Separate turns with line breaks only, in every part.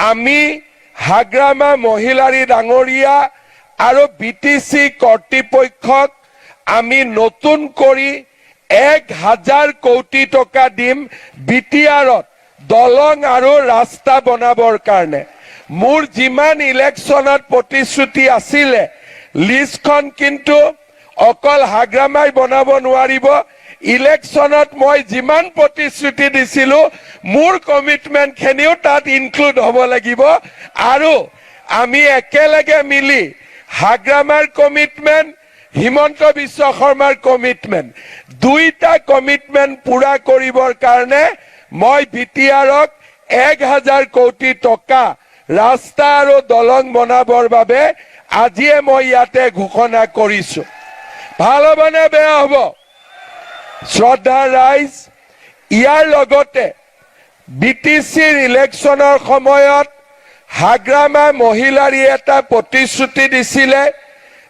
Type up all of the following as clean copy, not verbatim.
আমি হাগ্ৰামা মহিলাৰী ডাঙৰীয়া আৰু বিটিসি কৰ্তৃপক্ষক আমি নতুন কৰি 1000 কোটি টকা দিম বিটিআৰত দলং আৰু ৰাস্তা বনাবৰ কাৰণে। মোৰ যিমান ইলেকশ্যনত প্ৰতিশ্ৰুতি আছিলে লিষ্টখন কিন্তু অকল হাগ্ৰামাই বনাব নোৱাৰিব। ইলেকশ্যনত মই যিমান প্ৰতিশ্ৰুতি দিছিলো মোৰ কমিটমেন্ট খিনিও তাত ইনক্লুড হ'ব লাগিব আৰু আমি একেলগে মিলি হাগ্ৰামাৰ কমিটমেন্ট হিমন্ত বিশ্ব শৰ্মাৰ কমিটমেন্ট দুইটা কমিটমেন্ট পুৰা কৰিবৰ কাৰণে মই বিটিআৰক 1000 কোটি টকা ৰাস্তা আৰু দলং বনাবৰ বাবে আজিয়ে মই ইয়াতে ঘোষণা কৰিছো। ভাল হ'ব নে বেয়া হ'ব? শ্ৰদ্ধা ৰাইজ, ইয়াৰ লগতে বিটিচিৰ ইলেকশ্যনৰ সময়ত হাগ্ৰামা মহিলাৰী এটা প্ৰতিশ্ৰুতি দিছিলে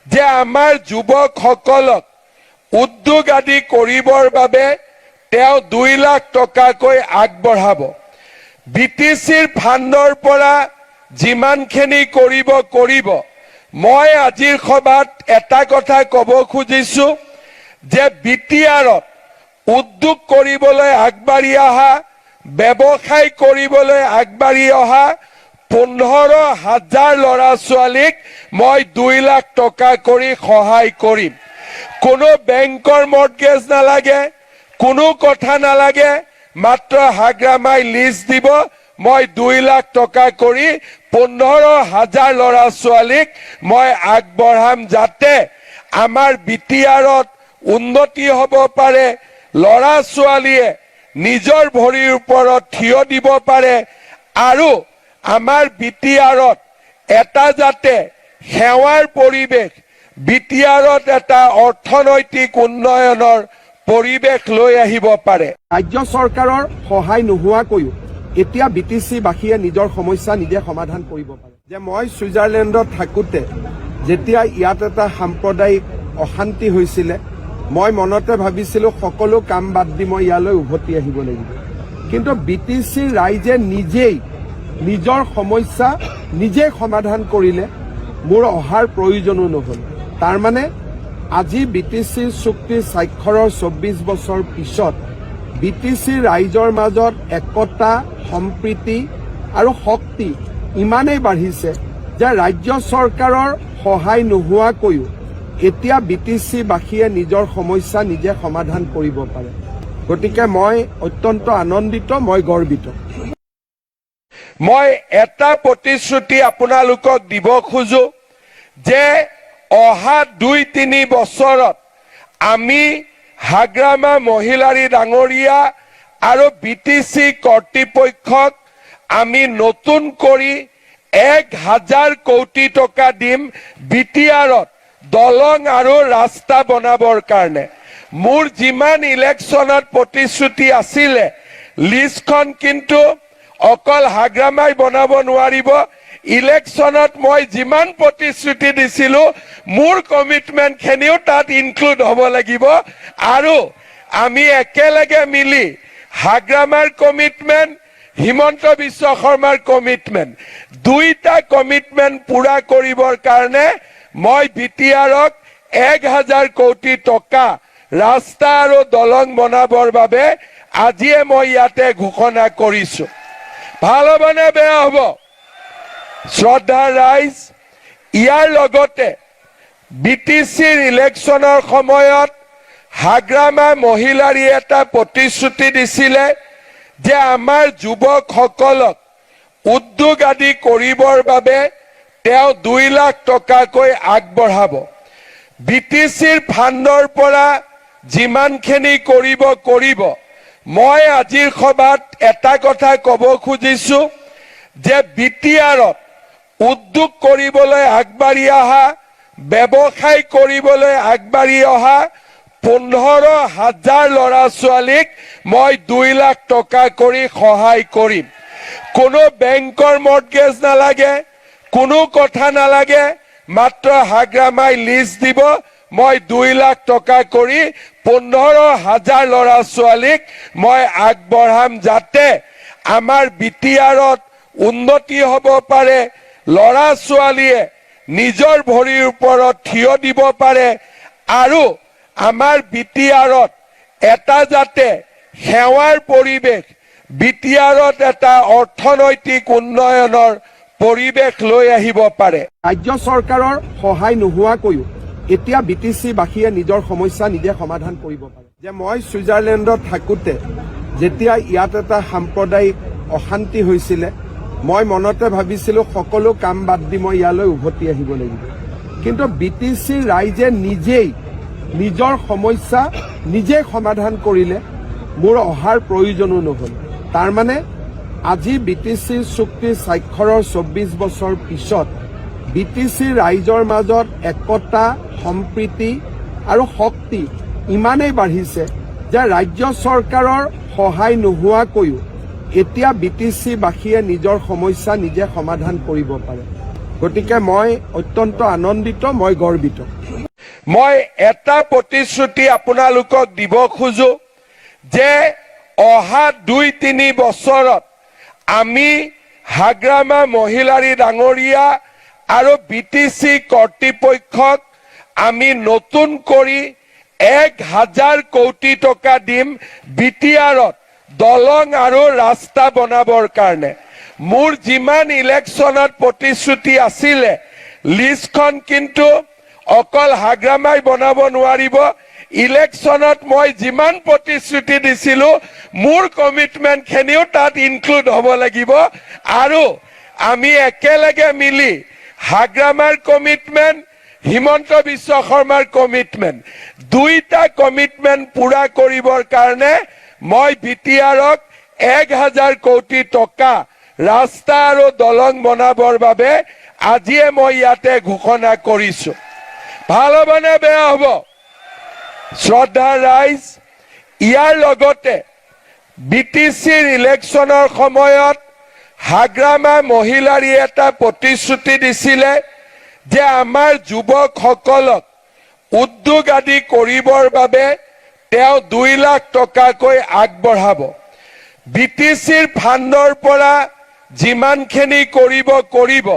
যে আমাৰ যুৱকসকলক উদ্যোগ আদি কৰিবৰ বাবে তেওঁ 2 লাখ টকাকৈ আগবঢ়াব। বিটিচিৰ ফাণ্ডৰ পৰা যিমানখিনি কৰিব। মই আজিৰ সভাত এটা কথা ক'ব খুজিছো যে বিটিআৰত উদ্যোগ কৰিবলৈ আগবাঢ়ি অহা ব্যৱসায় কৰিবলৈ আগবাঢ়ি অহা 15,000 ল'ৰা ছোৱালীক মই 2 লাখ টকা কৰি সহায় কৰিম। কোনো বেংকৰ মৰ্টগেজ নালাগে, কোনো কথা নালাগে, মাত্ৰ হাগ্ৰামাই লিষ্ট দিব, মই 2 লাখ টকা কৰি 15,000 ল'ৰা ছোৱালীক মই আগবঢ়াম যাতে আমাৰ বিটিআৰত উন্নতি হ'ব পাৰে, ল'ৰা ছোৱালীয়ে নিজৰ ভৰিৰ ওপৰত থিয় দিব পাৰে আৰু আমাৰ বিটিআৰত এটা যাতে সেৱাৰ পৰিৱেশ, বিটিআৰত এটা অৰ্থনৈতিক উন্নয়নৰ পৰিৱেশ লৈ আহিব পাৰে।
ৰাজ্য চৰকাৰৰ সহায় নোহোৱাকৈও এতিয়া বিটিচি বাসীয়ে নিজৰ সমস্যা নিজে সমাধান কৰিব পাৰে। যে মই ছুইজাৰলেণ্ডত থাকোঁতে যেতিয়া ইয়াত এটা সাম্প্ৰদায়িক অশান্তি হৈছিলে মই মনতে ভাবিছিলোঁ সকলো কাম বাদ দি মই ইয়ালৈ উভতি আহিব লাগিব, কিন্তু বিটিচিৰ ৰাইজে নিজেই নিজৰ সমস্যা নিজে সমাধান কৰিলে, মোৰ অহাৰ প্ৰয়োজনো নহ'ল। তাৰমানে আজি বিটিচিৰ চুক্তি স্বাক্ষৰৰ 24 বছৰ পিছত বিটিচিৰ ৰাইজৰ মাজত একতা, সম্প্ৰীতি আৰু শক্তি ইমানেই বাঢ়িছে যে ৰাজ্য চৰকাৰৰ সহায় নোহোৱাকৈও এতিয়া বিটিচি বাসীয়ে নিজৰ সমস্যা নিজে সমাধান কৰিব পাৰে। গতিকে মই অত্যন্ত আনন্দিত, মই গৰ্বিত।
মই এটা প্ৰতিশ্ৰুতি আপোনালোকক দিব খোজো যে অহা 2-3 বছৰত আমি হাগ্ৰামা মহিলাৰী ডাঙৰীয়া আৰু বিটিচি কৰ্তৃপক্ষক আমি নতুন কৰি 1000 কোটি টকা দিম বিটিআৰত দলং আৰু ৰাস্তা বনাবৰ কাৰণে। মোৰ যিমান ইলেকশ্যনত প্ৰতিশ্ৰুতি আছিলে লিষ্টখন কিন্তু অকল হাগ্ৰামাই বনাব নোৱাৰিব। ইলেকশ্যনত মই যিমান প্ৰতিশ্ৰুতি দিছিলো মোৰ কমিটমেন্ট খিনিও তাত ইনক্লুড হ'ব লাগিব আৰু আমি একেলগে মিলি হাগ্ৰামাৰ কমিটমেন্ট, হিমন্ত বিশ্ব শৰ্মাৰ কমিটমেন্ট দুইটা কমিটমেন্ট পুৰা কৰিবৰ কাৰণে মই বিটিআৰক 1000 কোটি টকা ৰাস্তা আৰু দলং বনাবৰ বাবে আজিয়ে মই ইয়াতে ঘোষণা কৰিছো। ভাল হ'ব নে বেয়া হ'ব? শ্ৰদ্ধা ৰাইজ, ইয়াৰ লগতে বিটিচিৰ ইলেকশ্যনৰ সময়ত হাগ্ৰামা মহিলাৰী এটা প্ৰতিশ্ৰুতি দিছিলে যে আমাৰ যুৱকসকলক উদ্যোগ আদি কৰিবৰ বাবে তেওঁ 2 লাখ টকাকৈ আগবঢ়াব। বিটিচিৰ ফাণ্ডৰ পৰা যিমানখিনি কৰিব। মই আজিৰ সভাত এটা কথা ক'ব খুজিছো যে বিটিআৰত উদ্যোগ কৰিবলৈ আগবাঢ়ি অহা, ব্যৱসায় কৰিবলৈ আগবাঢ়ি অহা 15,000 ল'ৰা ছোৱালীক মই 2 লাখ টকা কৰি সহায় কৰিম। কোনো বেংকৰ মৰ্টগেজ নালাগে, কোনো কথা নালাগে, মাত্ৰ হাগ্ৰামাই লিষ্ট দিব, মই 2 লাখ টকা কৰি 15,000 ল'ৰা ছোৱালীক মই আগবঢ়াম যাতে আমাৰ বিটিআৰত উন্নতি হ'ব পাৰে, ল'ৰা ছোৱালীয়ে নিজৰ ভৰিৰ ওপৰত থিয় দিব পাৰে আৰু আমাৰ বিটিআৰত এটা যাতে সেৱাৰ পৰিৱেশ, বিটিআৰত এটা অৰ্থনৈতিক উন্নয়নৰ পৰিৱেশ লৈ আহিব পাৰে।
ৰাজ্য চৰকাৰৰ সহায় নোহোৱাকৈও এতিয়া বিটিচিবাসীয়ে নিজৰ সমস্যা নিজে সমাধান কৰিব পাৰে। যে মই ছুইজাৰলেণ্ডত থাকোঁতে যেতিয়া ইয়াত এটা সাম্প্ৰদায়িক অশান্তি হৈছিলে, মই মনতে ভাবিছিলোঁ সকলো কাম বাদ দি মই ইয়ালৈ উভতি আহিব লাগিব। কিন্তু বিটিচিৰ ৰাইজে নিজেই নিজৰ সমস্যা নিজে সমাধান কৰিলে, মোৰ অহাৰ প্ৰয়োজনো নহ'ল। তাৰমানে আজি বিটিচিৰ চুক্তি স্বাক্ষৰৰ 24 বছৰ পিছত বিটিচিৰ ৰাইজৰ মাজত একতা, সম্প্ৰীতি আৰু শক্তি ইমানেই বাঢ়িছে যে ৰাজ্য চৰকাৰৰ সহায় নোহোৱাকৈও এতিয়া বিটিচিবাসীয়ে নিজৰ সমস্যা নিজে সমাধান কৰিব পাৰে। গতিকে মই অত্যন্ত আনন্দিত, মই গৰ্বিত।
মই এটা প্ৰতিশ্ৰুতি আপোনালোকক দিব খোজো যে অহা 2-3 বছৰত আমি হাগ্ৰামা মহিলাৰী ডাঙৰীয়া আৰু বিটিচি কৰ্তৃপক্ষক আমি নতুন কৰি 1000 কোটি টকা দিম বিটিআৰত দলং আৰু ৰাস্তা বনাবৰ কাৰণে। মোৰ যিমান ইলেকশ্যনত প্ৰতিশ্ৰুতি আছিলে, লিষ্টখন কিন্তু অকল হাগ্ৰামাই বনাব নোৱাৰিব। ইলেকশ্যনত মই যিমান প্ৰতিশ্ৰুতি দিছিলো, মোৰ কমিটমেণ্টখিনিও তাত ইনক্লুড হ'ব লাগিব আৰু আমি একেলগে মিলি হাগ্ৰামাৰ কমিটমেণ্ট, হিমন্ত বিশ্ব শৰ্মাৰ কমিটমেণ্ট, দুইটা কমিটমেণ্ট পূৰা কৰিবৰ কাৰণে মই বিটিআৰক 1000 কোটি টকা ৰাস্তা আৰু দলং বনাবৰ বাবে আজিয়ে মই ইয়াতে ঘোষণা কৰিছো। ভাল হ'ব নে বেয়া হ'ব? শ্ৰদ্ধাৰ ৰাইজ, ইয়াৰ লগতে বিটিচিৰ ইলেকশ্যনৰ সময়ত হাগ্ৰামা মহিলাৰী এটা প্ৰতিশ্ৰুতি দিছিলে যে আমাৰ যুৱকসকলক উদ্যোগ আদি কৰিবৰ বাবে তেওঁ 2 লাখ টকাকৈ আগবঢ়াব। বিটিচিৰ ফাণ্ডৰ পৰা যিমানখিনি কৰিব।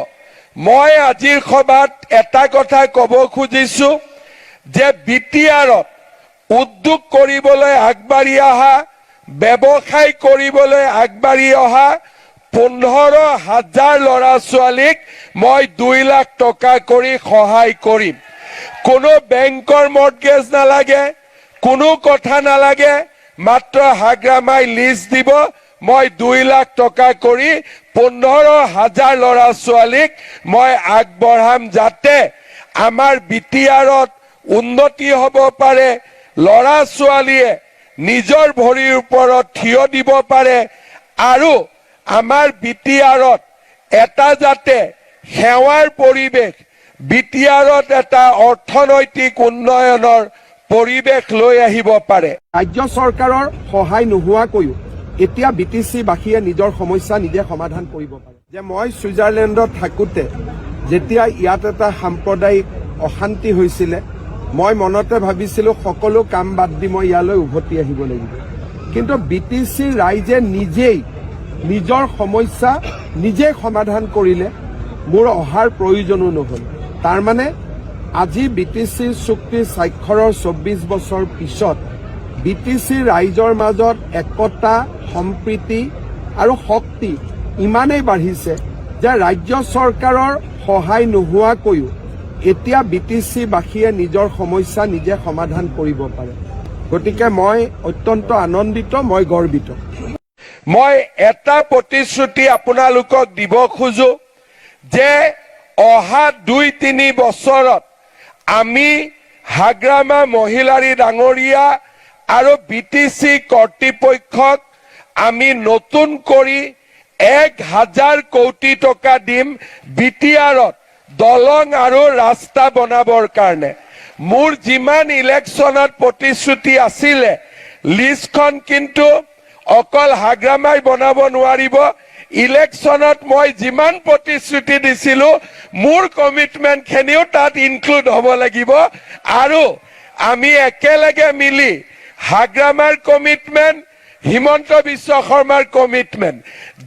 মই আজিৰ সভাত এটা কথা ক'ব খুজিছো যে বিটিআৰত উদ্যোগ কৰিবলৈ আগবাঢ়ি অহা, ব্যৱসায় কৰিবলৈ আগবাঢ়ি অহা 15,000 ল'ৰা ছোৱালীক মই 2 লাখ টকা কৰি সহায় কৰিম। কোনো বেংকৰ মৰ্টগেজ নালাগে, কোনো কথা নালাগে, মাত্ৰ হাগ্ৰামাই লিষ্ট দিব, মই 2 লাখ টকা কৰি 15,000 ল'ৰা ছোৱালীক মই আগবঢ়াম, যাতে আমাৰ বিটিআৰত উন্নতি হ'ব পাৰে, ল'ৰা ছোৱালীয়ে নিজৰ ভৰিৰ ওপৰত থিয় দিব পাৰে আৰু আমাৰ বিটিআৰত এটা যাতে সেৱাৰ পৰিৱেশ, বিটিআৰত এটা অৰ্থনৈতিক উন্নয়নৰ পৰিৱেশ লৈ আহিব পাৰে।
ৰাজ্য চৰকাৰৰ সহায় নোহোৱাকৈও এতিয়া বিটিচিবাসীয়ে নিজৰ সমস্যা নিজে সমাধান কৰিব পাৰে। যে মই ছুইজাৰলেণ্ডত থাকোঁতে যেতিয়া ইয়াত এটা সাম্প্ৰদায়িক অশান্তি হৈছিলে, মই মনতে ভাবিছিলোঁ সকলো কাম বাদ দি মই ইয়ালৈ উভতি আহিব লাগিব। কিন্তু বিটিচিৰ ৰাইজে নিজেই নিজৰ সমস্যা নিজে সমাধান কৰিলে, মোৰ অহাৰ প্ৰয়োজনো নহ'ল। তাৰমানে আজি বিটিচিৰ চুক্তি স্বাক্ষৰৰ 24 বছৰ পিছত বিটিচিৰ ৰাইজৰ মাজত একতা, সম্প্ৰীতি আৰু শক্তি ইমানেই বাঢ়িছে যে ৰাজ্য চৰকাৰৰ সহায় নোহোৱাকৈও এতিয়া বিটিচিবাসীয়ে নিজৰ সমস্যা নিজে সমাধান কৰিব পাৰে। গতিকে মই অত্যন্ত আনন্দিত, মই গৰ্বিত।
মই এটা প্ৰতিশ্ৰুতি আপোনালোকক দিব খোজো যে অহা 2-3 বছৰত আমি হাগ্ৰামা মহিলাৰী ডাঙৰীয়া আৰু বিটিচি কৰ্তৃপক্ষক আমি নতুন কৰি 1000 কোটি টকা দিম বিটিআৰত দলং আৰু ৰাস্তা বনাবৰ কাৰণে। মোৰ যিমান ইলেকশ্যনত প্ৰতিশ্ৰুতি আছিলে, লিষ্টখন কিন্তু অকল হাগ্ৰামাই বনাব নোৱাৰিব। ইলেকশ্যনত মই যিমান প্ৰতিশ্ৰুতি দিছিলো, মোৰ কমিটমেণ্টখিনিও তাত ইনক্লুড হ'ব লাগিব আৰু আমি একেলগে মিলি হাগ্ৰামাৰ কমিটমেণ্ট, হিমন্ত বিশ্ব শৰ্মাৰ কমিটমেণ্ট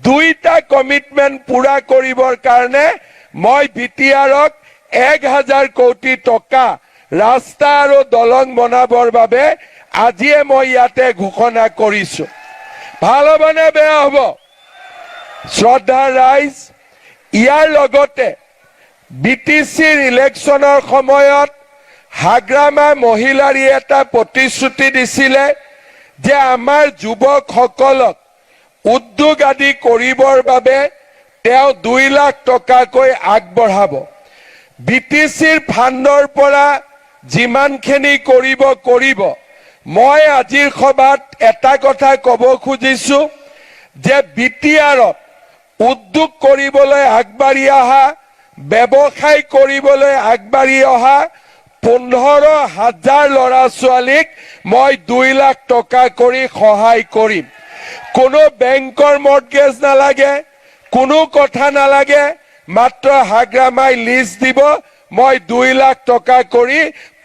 দুইটা কমিটমেণ্ট পুৰা কৰিবৰ কাৰণে মই বিটিআৰক 1000 কোটি টকা ৰাস্তা আৰু দলং বনাবৰ বাবে আজিয়ে মই ইয়াতে ঘোষণা কৰিছো ভাল হ'বনে বেয়া হ'ব শ্ৰদ্ধাৰ ৰাইজ ইয়াৰ লগতে বিটিচিৰ ইলেকশ্যনৰ সময়ত হাগ্ৰামা মহিলাৰী এটা প্ৰতিশ্ৰুতি দিছিলে যে আমাৰ যুৱকসকলক উদ্যোগ আদি কৰিবৰ বাবে তেওঁ 2 লাখ টকাকৈ আগবঢ়াব বিটিচিৰ ফাণ্ডৰ পৰা যিমানখিনি কৰিব মই আজিৰ সভাত এটা কথা ক'ব খুজিছো যে বিটিআৰত উদ্যোগ কৰিবলৈ আগবাঢ়ি অহা ব্যৱসায় কৰিবলৈ আগবাঢ়ি অহা 15,000 ল'ৰা ছোৱালীক মই 2 লাখ টকা কৰি সহায় কৰিম কোনো বেংকৰ মৰ্টগেজ নালাগে কোনো কথা নালাগে মাত্ৰ হাগ্ৰামাই লিজ দিব মই 2 লাখ টকা কৰি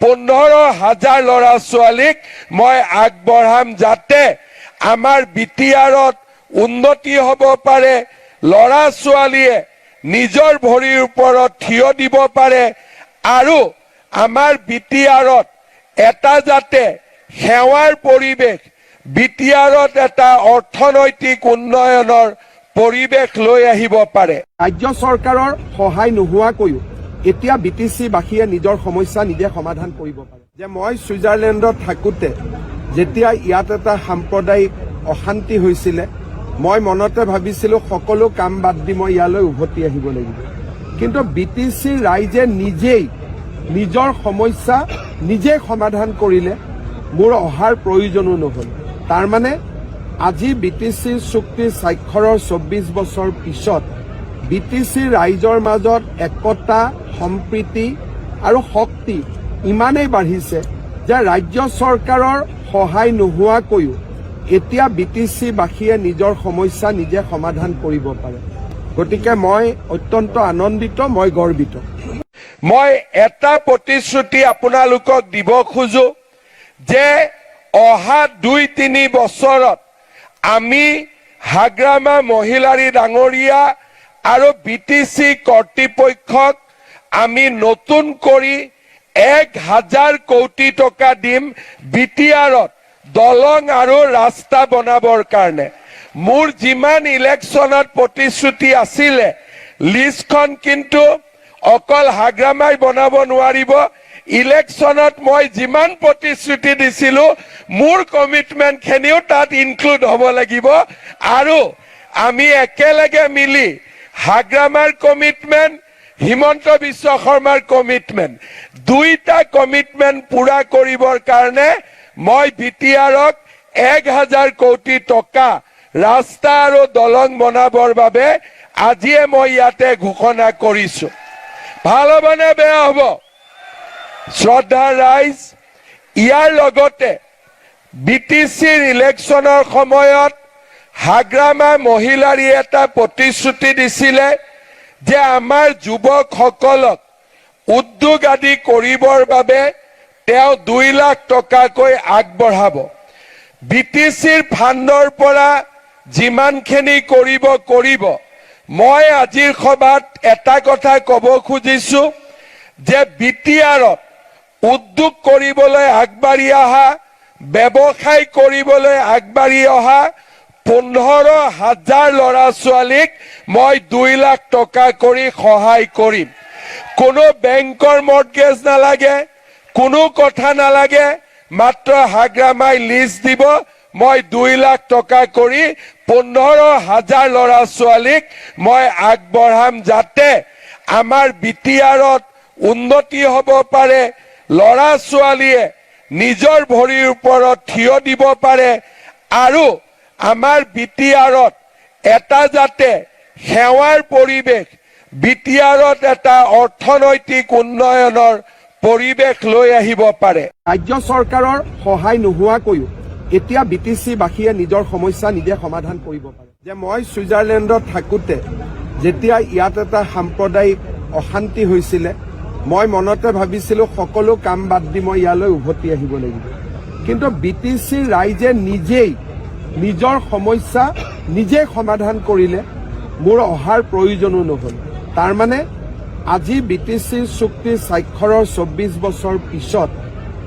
15,000 ল'ৰা ছোৱালীক মই আগবঢ়াম যাতে আমাৰ বিটিআৰত উন্নতি হ'ব পাৰে ল'ৰা ছোৱালীয়ে নিজৰ ভৰিৰ ওপৰত থিয় দিব পাৰে আৰু আমাৰ বিটিআৰত এটা যাতে সেৱাৰ পৰিৱেশ বিটিআৰত এটা অৰ্থনৈতিক উন্নয়নৰ পৰিৱেশ লৈ আহিব পাৰে
ৰাজ্য চৰকাৰৰ সহায় নোহোৱাকৈও এতিয়া বিটিচিবাসীয়ে নিজৰ সমস্যা নিজে সমাধান কৰিব পাৰে যে মই ছুইজাৰলেণ্ডত থাকোঁতে যেতিয়া ইয়াত এটা সাম্প্ৰদায়িক অশান্তি হৈছিলে মই মনতে ভাবিছিলোঁ সকলো কাম বাদ দি মই ইয়ালৈ উভতি আহিব লাগিব কিন্তু বিটিচিৰ ৰাইজে নিজেই নিজৰ সমস্যা নিজে সমাধান কৰিলে মোৰ অহাৰ প্ৰয়োজনো নহ'ল তাৰমানে আজি বিটিচিৰ চুক্তি স্বাক্ষৰৰ 24 বছৰ পিছত বিটিচিৰ ৰাইজৰ মাজত একতা সম্প্ৰীতি আৰু শক্তি ইমানেই বাঢ়িছে যে ৰাজ্য চৰকাৰৰ সহায় নোহোৱাকৈও এতিয়া বিটিচিবাসীয়ে নিজৰ সমস্যা নিজে সমাধান কৰিব পাৰে গতিকে মই অত্যন্ত আনন্দিত মই গৰ্বিত
মই এটা প্ৰতিশ্ৰুতি আপোনালোকক দিব খোজো যে অহা 2-3 বছৰত আমি হাগ্ৰামা মহিলাৰী ডাঙৰীয়া আৰু বিটিচি কৰ্তৃপক্ষক আমি নতুন কৰি 1000 কোটি টকা দিম বিটিআৰত দলং আৰু ৰাস্তা বনাবৰ কাৰণে মোৰ যিমান ইলেকশ্যনত প্ৰতিশ্ৰুতি আছিলে লিষ্টখন কিন্তু অকল হাগ্ৰামাই বনাব নোৱাৰিব ইলেকশ্যনত মই যিমান প্ৰতিশ্ৰুতি দিছিলো মোৰ কমিটমেণ্টখিনিও তাত ইনক্লুড হ'ব লাগিব আৰু আমি একেলগে মিলি হাগ্ৰামাৰ কমিটমেণ্ট হিমন্ত বিশ্ব শৰ্মাৰ কমিটমেণ্ট দুইটা কমিটমেণ্ট পুৰা কৰিবৰ কাৰণে মই বিটিআৰক 1000 কোটি টকা ৰাস্তা আৰু দলং বনাবৰ বাবে আজিয়ে মই ইয়াতে ঘোষণা কৰিছো ভাল হ'বনে বেয়া হ'ব শ্ৰদ্ধাৰ ৰাইজ ইয়াৰ লগতে বিটিচিৰ ইলেকশ্যনৰ সময়ত হাগ্ৰামা মহিলাৰী এটা প্ৰতিশ্ৰুতি দিছিলে যে আমাৰ যুৱকসকলক উদ্যোগ আদি কৰিবৰ বাবে তেওঁ 2 লাখ টকাকৈ আগবঢ়াব বিটিচিৰ ফাণ্ডৰ পৰা যিমানখিনি কৰিব মই আজিৰ সভাত এটা কথা ক'ব খুজিছো যে বিটিআৰত উদ্যোগ কৰিবলৈ আগবাঢ়ি অহা ব্যৱসায় কৰিবলৈ আগবাঢ়ি অহা 15,000 ল'ৰা ছোৱালীক মই 2 লাখ টকা কৰি সহায় কৰিম কোনো বেংকৰ মৰ্টগেজ নালাগে কোনো কথা নালাগে মাত্ৰ হাগ্ৰামাই লিজ দিব মই 2 লাখ টকা কৰি 15,000 ল'ৰা ছোৱালীক মই আগবঢ়াম যাতে আমাৰ বিটিআৰত উন্নতি হ'ব পাৰে ল'ৰা ছোৱালীয়ে নিজৰ ভৰিৰ ওপৰত থিয় দিব পাৰে আৰু আমাৰ বিটিআৰত এটা যাতে সেৱাৰ পৰিৱেশ বিটিআৰত এটা অৰ্থনৈতিক উন্নয়নৰ পৰিৱেশ লৈ আহিব পাৰে
ৰাজ্য চৰকাৰৰ সহায় নোহোৱাকৈও এতিয়া বিটিচিবাসীয়ে নিজৰ সমস্যা নিজে সমাধান কৰিব পাৰে যে মই ছুইজাৰলেণ্ডত থাকোঁতে যেতিয়া ইয়াত এটা সাম্প্ৰদায়িক অশান্তি হৈছিলে মই মনতে ভাবিছিলোঁ সকলো কাম বাদ দি মই ইয়ালৈ উভতি আহিব লাগিব কিন্তু বিটিচিৰ ৰাইজে নিজেই নিজৰ সমস্যা নিজে সমাধান কৰিলে মোৰ অহাৰ প্ৰয়োজনো নহ'ল। তাৰমানে আজি BTC চুক্তি স্বাক্ষৰৰ 24 বছৰ পিছত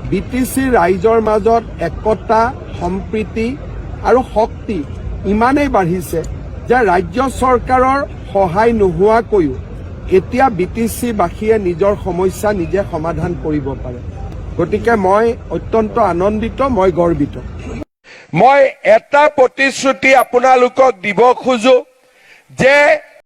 BTC ৰাইজৰ মাজত একতা, সম্প্ৰীতি আৰু শক্তি ইমানেই বাঢ়িছে যে ৰাজ্য চৰকাৰৰ সহায় নোহোৱাকৈও এতিয়া BTC-বাসীয়ে নিজৰ সমস্যা নিজে সমাধান কৰিব পাৰে। গতিকে মই অত্যন্ত আনন্দিত, মই গৰ্বিত।
মই এটা প্ৰতিশ্ৰুতি আপোনালোকক দিব খোজো যে